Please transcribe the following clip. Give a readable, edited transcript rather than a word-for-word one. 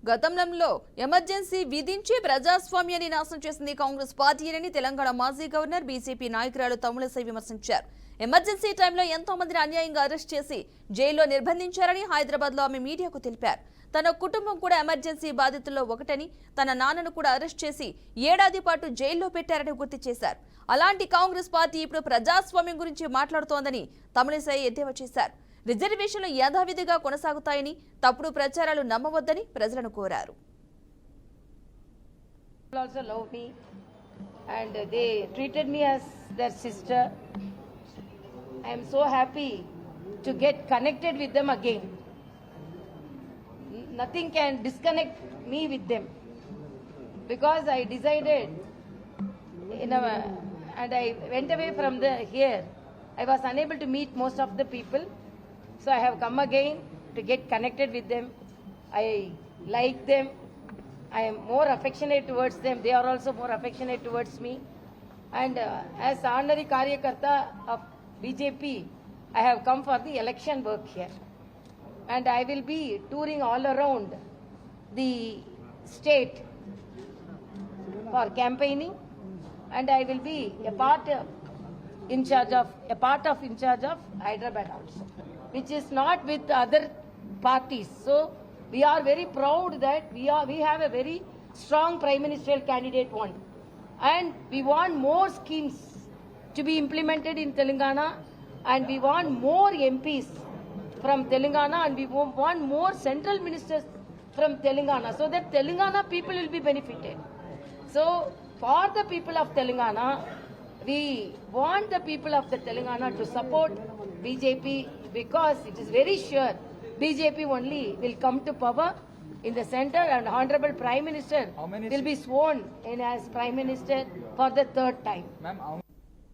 గతంలో ఎమర్జెన్సీ విధించి ప్రజాస్వామ్యాన్ని నాశనం చేసింది కాంగ్రెస్ పార్టీని తెలంగాణ మాజీ గవర్నర్ బీజేపీ నాయకురాలు తమిళసై విమర్శించారు. ఎమర్జెన్సీ టైంలో ఎంతో మందిని అన్యాయంగా అరెస్ట్ చేసి జైల్లో నిర్బంధించారని హైదరాబాద్ లో ఆమె మీడియాకు తెలిపారు. తన కుటుంబం కూడా ఎమర్జెన్సీ బాధితుల్లో ఒకటని, తన నాన్నను కూడా అరెస్ట్ చేసి ఏడాది పాటు జైల్లో పెట్టారని గుర్తు చేశారు. అలాంటి కాంగ్రెస్ పార్టీ ఇప్పుడు ప్రజాస్వామ్యం గురించి మాట్లాడుతోందని తమిళసై ఎద్దేవా చేశారు. రిజర్వేషన్లు యథావిధిగా కొనసాగుతాయని, తప్పుడు ప్రచారాలు నమ్మవద్దని ప్రజలను కోరారు. Also love me and they treated me as their sister. I am so happy to get connected with them again. Nothing can disconnect me with them because I decided and I went away from here. I was unable to meet most of the people, so I have come again to get connected with them. I like them. I am more affectionate towards them. They are also more affectionate towards me. And as honorary Karyakarta of BJP, I have come for the election work here. And I will be touring all around the state for campaigning. And I will be a part of in charge of Hyderabad also, which is not with other parties. So we are very proud that we have a very strong prime ministerial candidate one, and we want more schemes to be implemented in Telangana, and we want more MPs from Telangana, and we want more central ministers from Telangana, so that Telangana people will be benefited. So for the people of Telangana, we want the people of the Telangana to support BJP, because it is very sure BJP only will come to power in the center, and Honorable Prime Minister will be sworn in as Prime Minister for the third time.